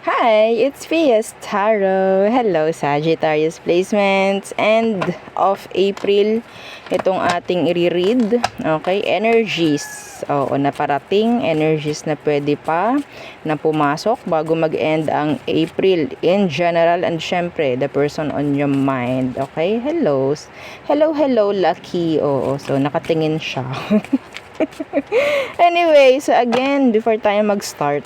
Hi, it's Pias Tarot. Hello, Sagittarius placements. And of April, itong ating i-read. Okay, energies. Oo, na parating. Energies na pwede pa na pumasok bago mag-end ang April in general. And syempre, the person on your mind. Okay, hello. Hello, Lucky. Oo, so nakatingin siya. Anyway, so again, before tayo mag-start,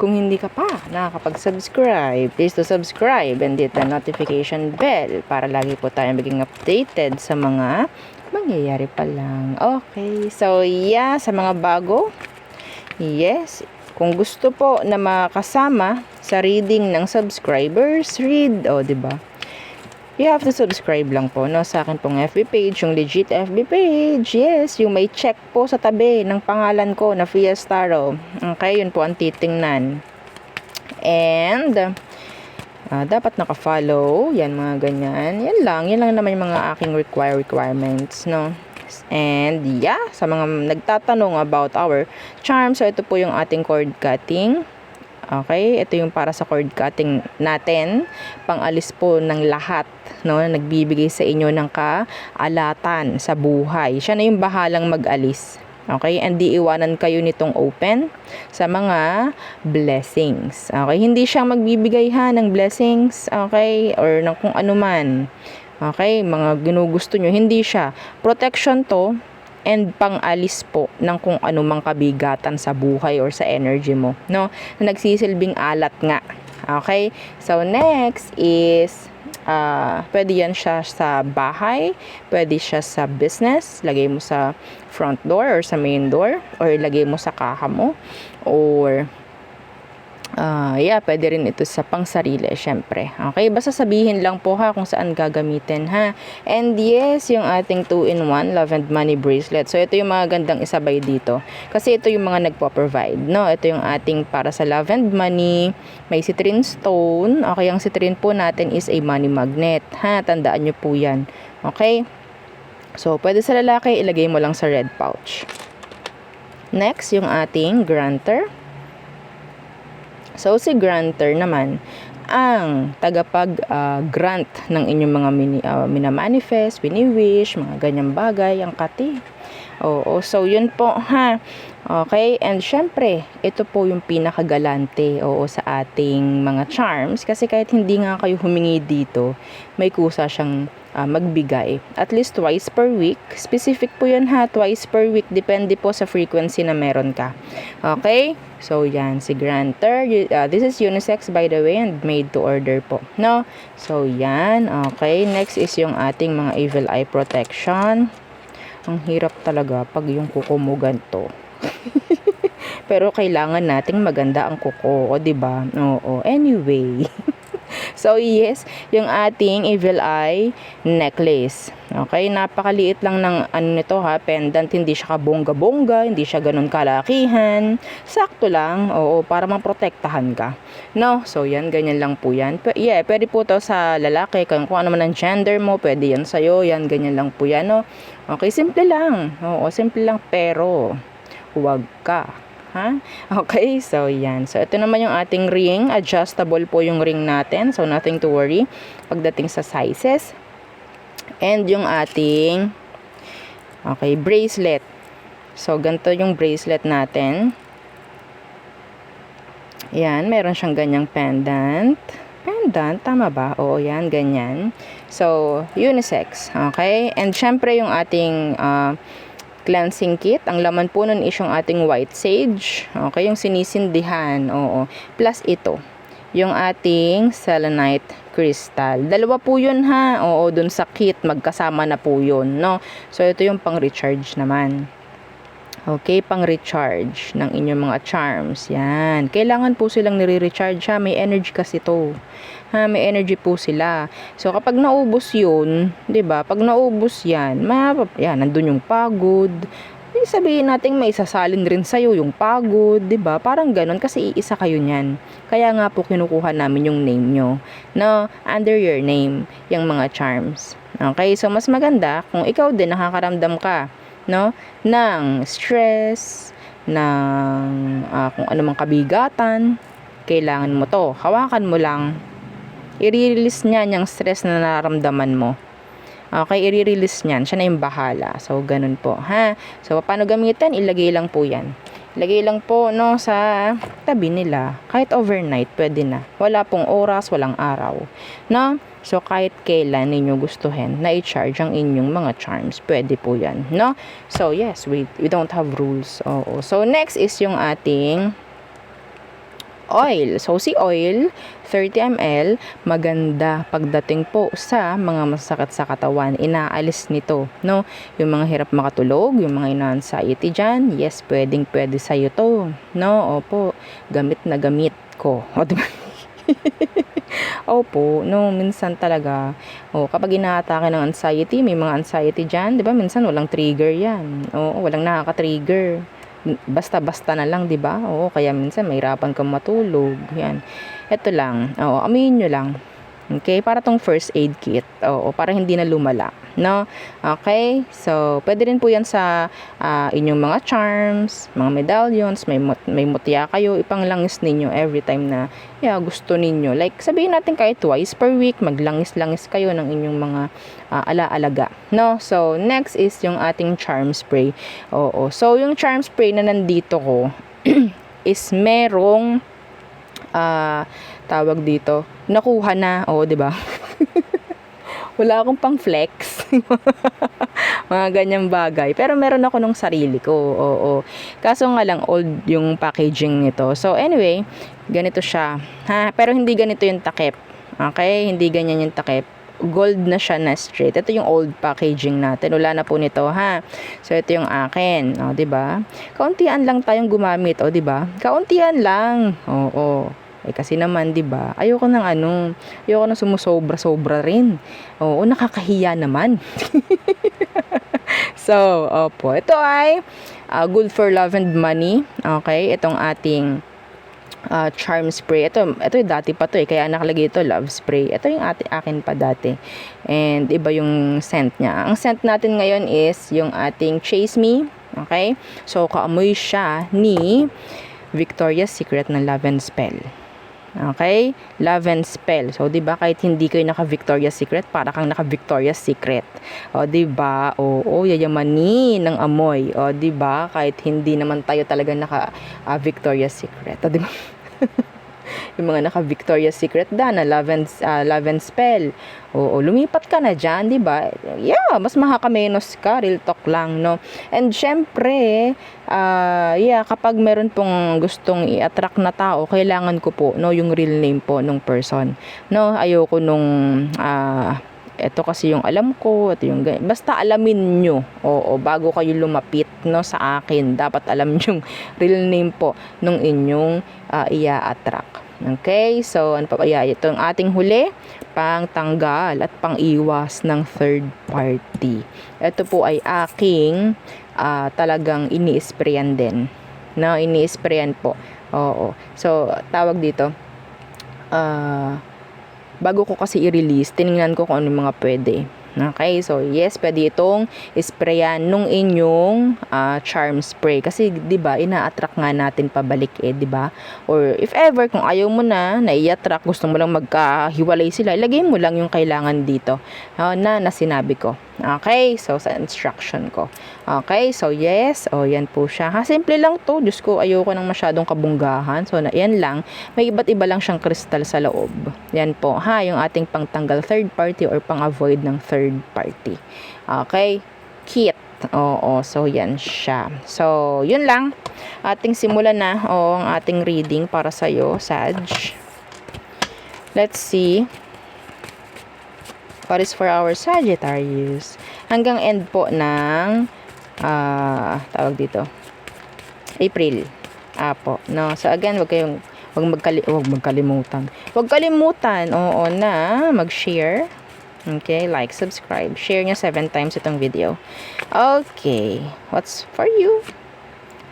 kung hindi ka pa nakakapag-subscribe, please to subscribe and hit the notification bell para lagi po tayo maging updated sa mga mangyayari pa lang. Okay, so yeah, sa mga bago, yes, kung gusto po na makasama sa reading ng subscribers, read, diba? You have to subscribe lang po, no, sa akin pong FB page, yung legit FB page. Yes, yung may check po sa tabi ng pangalan ko na Pias Tarot. Okay, yun po ang titingnan. And dapat naka-follow, yan mga ganyan. Yan lang naman yung mga aking requirements, no. And yeah, sa mga nagtatanong about our charm, so ito po yung ating cord cutting. Okay, ito yung para sa cord cutting natin, pang-alis po ng lahat, no, nagbibigay sa inyo ng kaalatan sa buhay. Siya na yung bahalang mag-alis. Okay, and di iwanan kayo nitong open sa mga blessings. Okay, hindi siya magbibigay ng blessings, okay, or ng kung ano man. Okay, mga ginugusto nyo, hindi siya. Protection to, and pang-alis po ng kung anumang kabigatan sa buhay or sa energy mo, no? Na nagsisilbing alat nga. Okay? So, next is, pwede yan siya sa bahay, pwede siya sa business, lagay mo sa front door or sa main door, or lagay mo sa kaha mo, or yeah, pwede rin ito sa pangsarili, syempre. Okay, basta sabihin lang po kung saan gagamitin And yes, yung ating 2-in-1 Love and Money bracelet. So ito yung mga gandang isabay dito. Kasi ito yung mga nagpo-provide, no? Ito yung ating para sa Love and Money, may citrine stone. Okay, ang citrine po natin is a money magnet, tandaan nyo po yan. Okay? So, pwede sa lalaki, ilagay mo lang sa red pouch. Next, yung ating granter. So, si granter naman, ang tagapag-grant ng inyong mga minamanifest, wini-wish, mga ganyang bagay, ang kati. Oo, so yun po, Okay, and syempre, ito po yung pinakagalante, sa ating mga charms. Kasi kahit hindi nga kayo humingi dito, may kusa siyang magbigay. At least twice per week. Specific po yun twice per week. Depende po sa frequency na meron ka. Okay? So, yan, si granter. This is unisex by the way and made to order po. No? So, yan. Okay, next is yung ating mga evil eye protection. Ang hirap talaga pag yung kuko mo ganito. Pero kailangan nating maganda ang kuko, diba? Oo, anyway. So, yes, yung ating evil eye necklace. Okay, napakaliit lang ng nito pendant, hindi siya kabongga-bongga, hindi siya ganun kalakihan. Sakto lang, para maprotektahan ka. No, so yan, ganyan lang po yan. Yeah, pwede po to sa lalaki, kung ano man ang gender mo, pwede yan sa'yo, yan, ganyan lang po yan, no. Okay, simple lang. Simple lang, pero huwag ka. Okay, so yan. So, ito naman yung ating ring. Adjustable po yung ring natin. So, nothing to worry pagdating sa sizes. And yung ating bracelet. So, ganito yung bracelet natin. Yan, meron siyang ganyang pendant. Pendant, tama ba? Oo, yan, ganyan. So, unisex. Okay? And syempre yung ating cleansing kit. Ang laman po nun is yung ating white sage. Okay, yung sinisindihan. Oo. Plus ito, yung ating selenite crystal. Dalawa po yun Oo, dun sa kit. Magkasama na po yun, no? So, ito yung pang-recharge naman. Okay, pang-recharge ng inyong mga charms. Yan. Kailangan po silang nire-recharge May energy kasi to. May energy po sila. So, kapag naubos yun, 'di ba? Pag naubos yan, nandun yung pagod. Sabihin natin may sasalin rin sa'yo yung pagod, 'di ba? Parang ganun kasi iisa kayo niyan. Kaya nga po kinukuha namin yung name nyo. No, under your name, yung mga charms. Okay, so mas maganda kung ikaw din nakakaramdam ka, no, ng stress, ng kung anumang kabigatan, kailangan mo to. Hawakan mo lang. I-release niyan yung stress na nararamdaman mo. Okay, i-release niyan. Siya na yung bahala. So, ganun po, ha? So, paano gamitin? Ilagay lang po yan. Ilagay lang po, no, sa tabi nila. Kahit overnight, pwede na. Wala pong oras, walang araw. No? So, kahit kailan ninyo gustuhin na i-charge ang inyong mga charms, pwede po yan, no? So, yes, we don't have rules. Oo. So, next is yung ating oil. So, si oil, 30 ml, maganda pagdating po sa mga masakit sa katawan. Inaalis nito, no? Yung mga hirap makatulog, yung mga ina-anxiety dyan, yes, pwede sa'yo to, no? Opo, gamit na gamit ko. O, diba? Opo, no, minsan talaga, kapag inaatake ng anxiety, may mga anxiety dyan, diba? Minsan walang trigger yan. Oo, walang nakaka-trigger. Basta-basta na lang, 'di ba? Oo, kaya minsan mahirapan kang matulog. Yan. Ito lang. Oo, aminin nyo lang. Okay, para tong first aid kit. Oo, para hindi na lumala, no? Okay? So, pwede rin po 'yan sa inyong mga charms, mga medallions, may mutya kayo, ipanglangis ninyo every time na gusto ninyo. Like, sabihin natin kahit twice per week, maglangis-langis kayo ng inyong mga alaalaga, no? So, next is yung ating charm spray. Oo. So, yung charm spray na nandito ko is merong tawag dito, nakuha na, di ba? Wala akong pang flex. Mga ganyang bagay. Pero meron ako nung sarili ko. Oo. Kaso nga lang, old yung packaging nito. So, anyway, ganito siya. Ha? Pero hindi ganito yung takip. Okay? Hindi ganyan yung takip. Gold na siya na straight. Ito yung old packaging natin. Wala na po nito, ha? So, ito yung akin. O, diba? Kauntian lang tayong gumamit. O, diba? Kauntian lang. Oo. Kasi naman, 'di ba? Ayoko nang sumusobra-sobra rin. Oo, nakakahiya naman. So, opo. Ito ay good for love and money. Okay, itong ating charm spray. Ito yung dati pa to kaya nakalagay ito love spray. Ito yung akin pa dati. And iba yung scent niya. Ang scent natin ngayon is yung ating Chase Me. Okay? So, kaamoy siya ni Victoria's Secret ng Love and Spell. Okay? Love and Spell. So, 'di ba kahit hindi kayo naka-Victoria's Secret, para kang naka-Victoria's Secret. O, 'di ba? Oo, yayamanin ng amoy. O, 'di ba? Kahit hindi naman tayo talaga naka-Victoria's Secret. O, 'di ba? Yung mga naka-Victoria's Secret na love and Spell. Oo, lumipat ka na dyan, di ba? Yeah, mas makakamenos ka, real talk lang, no? And syempre, kapag meron pong gustong i-attract na tao, kailangan ko po, no, yung real name po nung person. No, ayoko nung, ito kasi yung alam ko, ito yung ganyan. Basta alamin nyo, bago kayo lumapit, no, sa akin. Dapat alam yung real name po nung inyong i-attract. Okay, so ano pa ba? Ito ang ating huli, pangtanggal at pangiwas ng third party. Ito po ay aking talagang ini-sprayan din. No, ini-sprayan po. Oo. So, tawag dito, bago ko kasi i-release, tinignan ko kung ano yung mga pwede. Okay, so yes, pwede itong sprayan nung inyong charm spray kasi 'di ba ina-attract nga natin pabalik 'di ba? Or if ever kung ayaw mo na i-attract, gusto mo lang magkahiwalay sila, ilagay mo lang yung kailangan dito na sinabi ko. Okay, so sa instruction ko. Okay, so yes, yan po siya. Simple lang to. Diyos ko, ayoko nang masyadong kabunggahan. So, yan lang. May iba't iba lang siyang kristal sa loob. Yan po, yung ating pangtanggal third party or pang-avoid ng third party. Okay, kit. Oo, so yan siya. So, yun lang. Ating simulan na ang ating reading para sa'yo, Sag. Let's see. What is for our Sagittarius? Hanggang end po ng tawag dito, April. Po. No? So again, wag magkalimutan. Wag kalimutan, na mag-share. Okay, like, subscribe. Share nyo 7 times itong video. Okay, what's for you?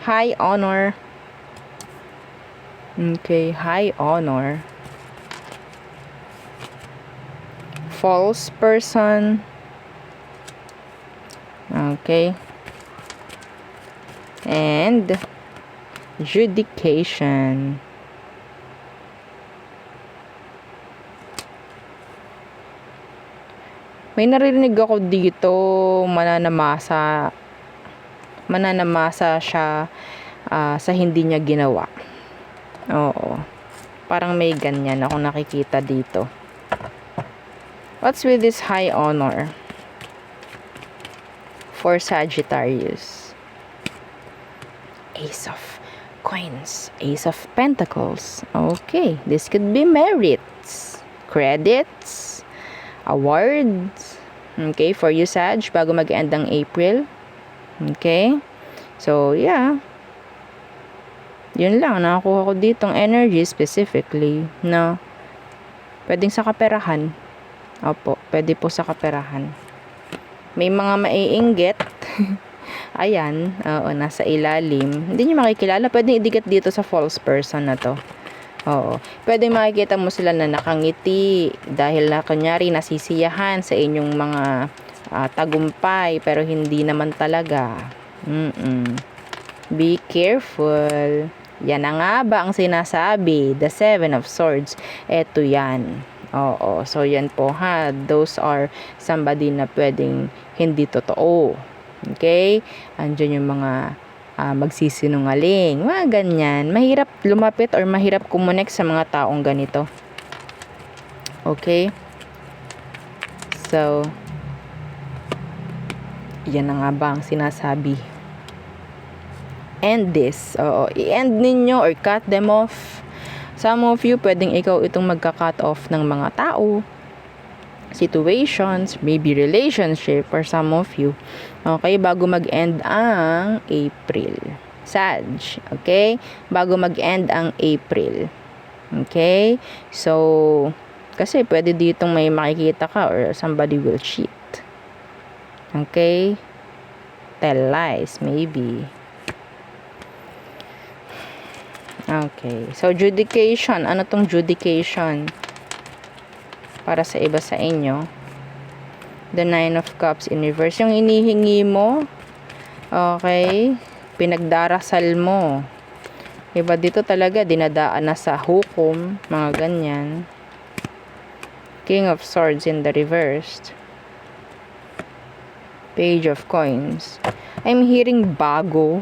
High honor. Okay, high honor. False person. Okay. And judication. May naririnig ako dito, mananamasa. Mananamasa siya sa hindi niya ginawa. Oo. Parang may ganyan ako nakikita dito. What's with this high honor for Sagittarius? Ace of Coins, Ace of Pentacles. Okay, this could be merits, credits, awards. Okay, for you Sag, bago mag-end ang April. Okay, so yeah. Yun lang, nakakuha ko ditong energy specifically, no? Pwedeng sa kaperahan. Opo, pwede po sa kaperahan. May mga maiinggit. Ayan, oo, nasa ilalim. Hindi nyo makikilala, pwedeng idikit dito sa false person na to. Oo, pwedeng makikita mo sila na nakangiti dahil na kunyari nasisiyahan sa inyong mga tagumpay, pero hindi naman talaga. Be careful. Yan na nga ba ang sinasabi? The Seven of Swords. Eto yan. Oo. So, yan po ha. Those are somebody na pwedeng hindi totoo. Okay? Andyan yung mga magsisinungaling. Mga ganyan. Mahirap lumapit or mahirap kumonek sa mga taong ganito. Okay? So, yan na nga ba ang sinasabi? End this. Oo, i-end ninyo or cut them off. Some of you, pwedeng ikaw itong magka-cut off ng mga tao, situations, maybe relationship for some of you. Okay, bago mag-end ang April. Sag, okay? Bago mag-end ang April. Okay? So, kasi pwede ditong may makikita ka or somebody will cheat. Okay? Tell lies, maybe. Okay. So, judication. Ano tong judication? Para sa iba sa inyo. The Nine of Cups in reverse. Yung inihingi mo. Okay. Pinagdarasal mo. Iba dito talaga, dinadaan na sa hukom. Mga ganyan. King of Swords in the reversed. Page of Coins. I'm hearing bago.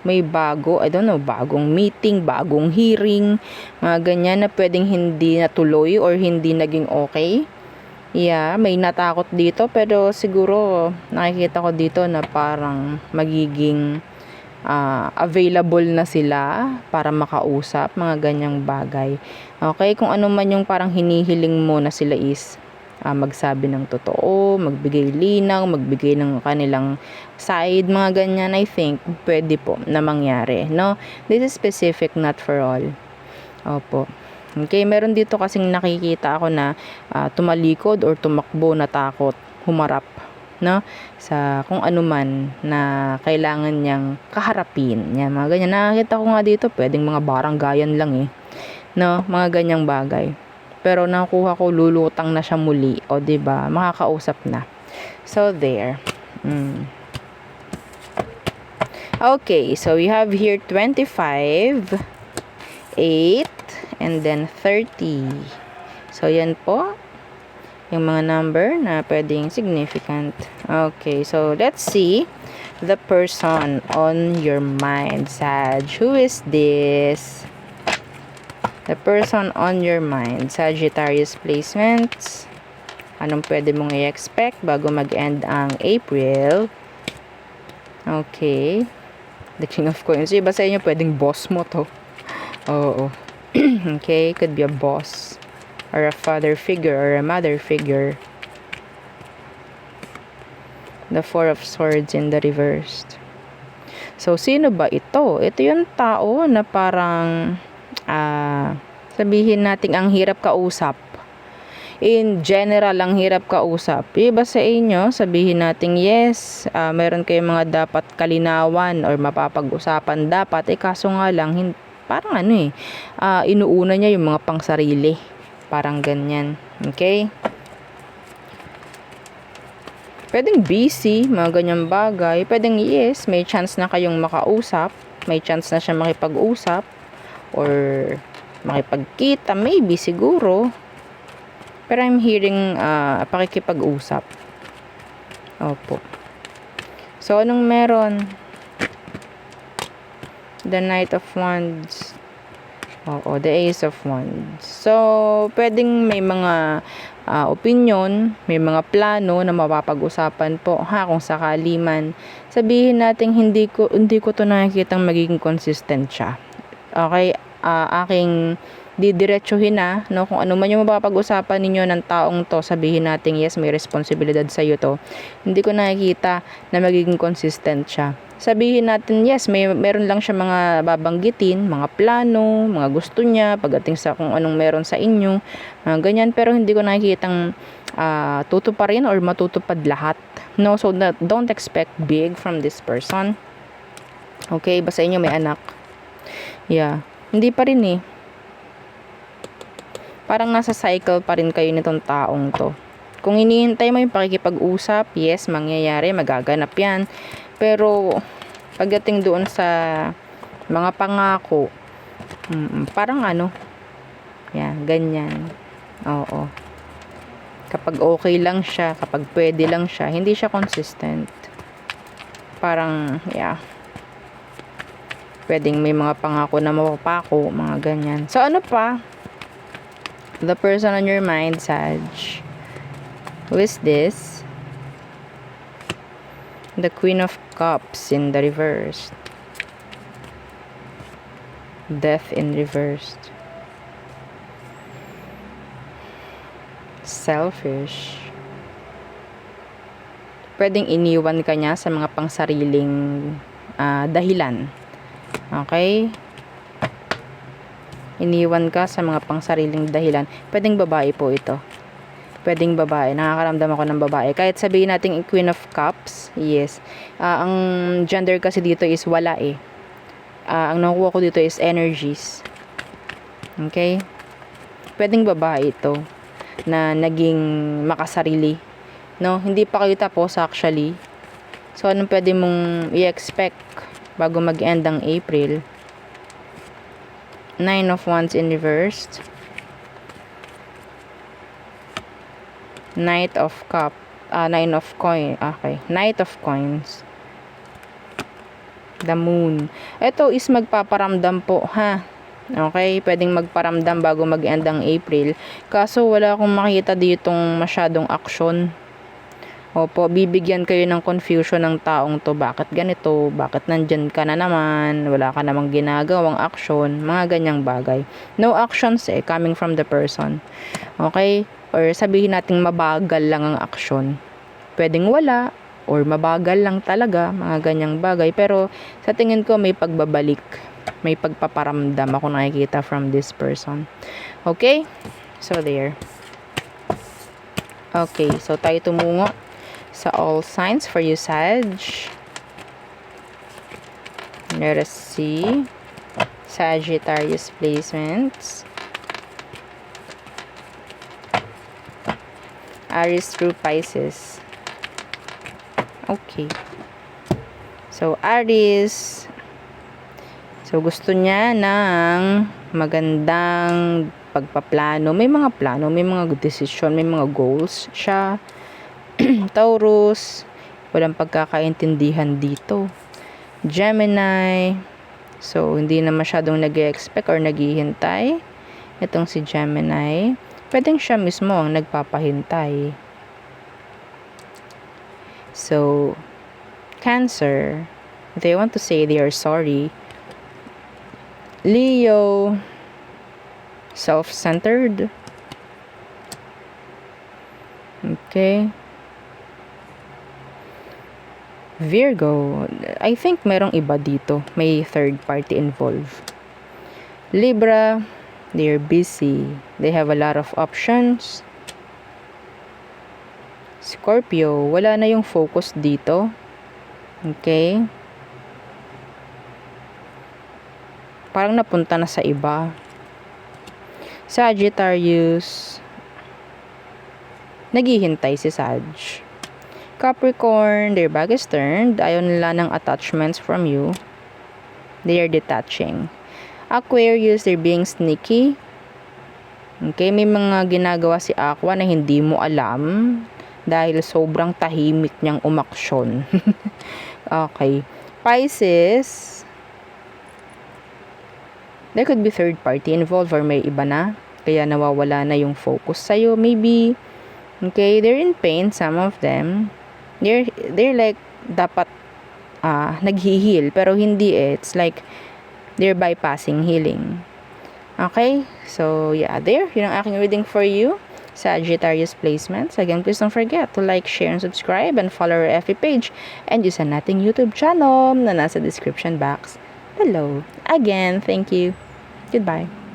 May bago, I don't know, bagong meeting, bagong hearing, mga ganyan na pwedeng hindi natuloy or hindi naging okay. Yeah, may natakot dito pero siguro nakikita ko dito na parang magiging available na sila para makausap, mga ganyang bagay. Okay, kung ano man yung parang hinihiling mo na sila is magsabi ng totoo, magbigay linaw, magbigay ng kanilang side, mga ganyan, I think, pwede po na mangyari, no? This is specific, not for all. Opo. Okay, meron dito kasing nakikita ako na tumalikod or tumakbo na takot, humarap, no? Sa kung ano man na kailangan niyang kaharapin. Yan, mga ganyan. Nakikita ko nga dito, pwedeng mga baranggayan lang no? Mga ganyang bagay. Pero nakuha ko, lulutang na siya muli. O, diba? Makakausap na. So, there. Okay, so we have here 25, 8, and then 30. So, yan po. Yung mga number na pwedeng significant. Okay, so let's see the person on your mind, Sag. Who is this? The person on your mind, Sagittarius placements. Anong pwede mong i-expect bago mag-end ang April? Okay. The King of Coins. Iba sa inyo, pwedeng boss mo to. Oo. Okay, could be a boss. Or a father figure or a mother figure. The Four of Swords in the reversed. So, sino ba ito? Ito yung tao na parang sabihin natin ang hirap kausap. In general, ang hirap kausap. Iba sa inyo, sabihin natin yes, meron kayong mga dapat kalinawan or mapapag-usapan dapat. Kaso nga lang, parang inuuna niya yung mga pangsarili. Parang ganyan. Okay? Pwedeng busy, mga ganyang bagay. Pwedeng yes, may chance na kayong makausap. May chance na siya makipag-usap. Or makipagkita, maybe, siguro. Pero I'm hearing pakikipag-usap. Opo. So, anong meron? The Knight of Wands. Oo, the Ace of Wands. So, pwedeng may mga opinion, may mga plano na mapapag-usapan po kung sakali man. Sabihin natin hindi ko to nakikitang magiging consistent siya. Okay, aking didiretsuhin na, no, kung ano man yung mapapag-usapan ninyo ng taong to, sabihin natin yes, may responsibilidad sa iyo to. Hindi ko nakikita na magiging consistent siya. Sabihin natin yes, meron lang siya mga babanggitin, mga plano, mga gusto niya pagdating sa kung anong meron sa inyo, ganyan, pero hindi ko nakikitang tutuparin or matutupad lahat, no. So don't expect big from this person. Okay, basta inyo may anak. Yeah, hindi pa rin eh. Parang nasa cycle pa rin kayo nitong taong to. Kung hinihintay mo yung pakikipag-usap, yes, mangyayari, magaganap yan. Pero, pagdating doon sa mga pangako, parang yan, ganyan. Oo. Kapag okay lang siya, kapag pwede lang siya, hindi siya consistent. Parang, yeah. Pwedeng may mga pangako na mapapako, mga ganyan. So, ano pa? The person on your mind, Sag. Who is this? The Queen of Cups in the reverse. Death in reverse. Selfish. Pwedeng iniwan ka niya sa mga pangsariling dahilan. Okay? Iniwan ka sa mga pangsariling dahilan. Pwedeng babae po ito. Pwedeng babae. Nakakaramdam ako ng babae. Kahit sabihin natin Queen of Cups, yes. Ang gender kasi dito is wala eh. Ang nakuha ko dito is energies. Okay? Pwedeng babae ito na naging makasarili. No? Hindi pa kayo tapos actually. So, anong pwede mong i-expect bago mag-end ang April? Nine of Wands in reverse. Knight of Cup. Nine of Coin. Okay. Knight of Coins. The Moon. Ito is magpaparamdam po, ha? Okay? Pwedeng magparamdam bago mag-end ang April. Kaso wala akong makita ditong masyadong aksyon. Opo, bibigyan kayo ng confusion ng taong to. Bakit ganito? Bakit nandyan ka na naman? Wala ka namang ginagawang action. Mga ganyang bagay. No actions coming from the person. Okay? Or sabihin natin mabagal lang ang action. Pwedeng wala. Or mabagal lang talaga. Mga ganyang bagay. Pero sa tingin ko may pagbabalik. May pagpaparamdam ako nakikita from this person. Okay? So there. Okay. So tayo tumungo sa all signs for you, Sag. Let us see. Sagittarius placements. Aries through Pisces. Okay. So, Aries. So, gusto niya ng magandang pagpaplano. May mga plano, may mga decision, may mga goals siya. Taurus, walang pagkakaintindihan dito. Gemini, so hindi na masyadong nag-expect or naghihintay. Itong si Gemini, pwedeng siya mismo ang nagpapahintay. So, Cancer, they want to say they are sorry. Leo, self-centered. Okay. Virgo, I think merong iba dito. May third party involved. Libra, they're busy. They have a lot of options. Scorpio, wala na yung focus dito. Okay. Parang napunta na sa iba. Sagittarius, naghihintay si Sag. Capricorn, their back is turned. Ayaw nila ng attachments from you. They are detaching. Aquarius, they're being sneaky. Okay, may mga ginagawa si Aqua na hindi mo alam dahil sobrang tahimik niyang umaksyon. Okay. Pisces, there could be third party involved or may iba na. Kaya nawawala na yung focus sa'yo. Maybe, okay, they're in pain, some of them. They're like, dapat nag-heal. Pero hindi eh. It's like, they're bypassing healing. Okay? So, yeah, there. Yun ang aking reading for you. Sagittarius placements. Again, please don't forget to like, share, and subscribe and follow our FB page and use ang nating YouTube channel na nasa description box below. Again, thank you. Goodbye.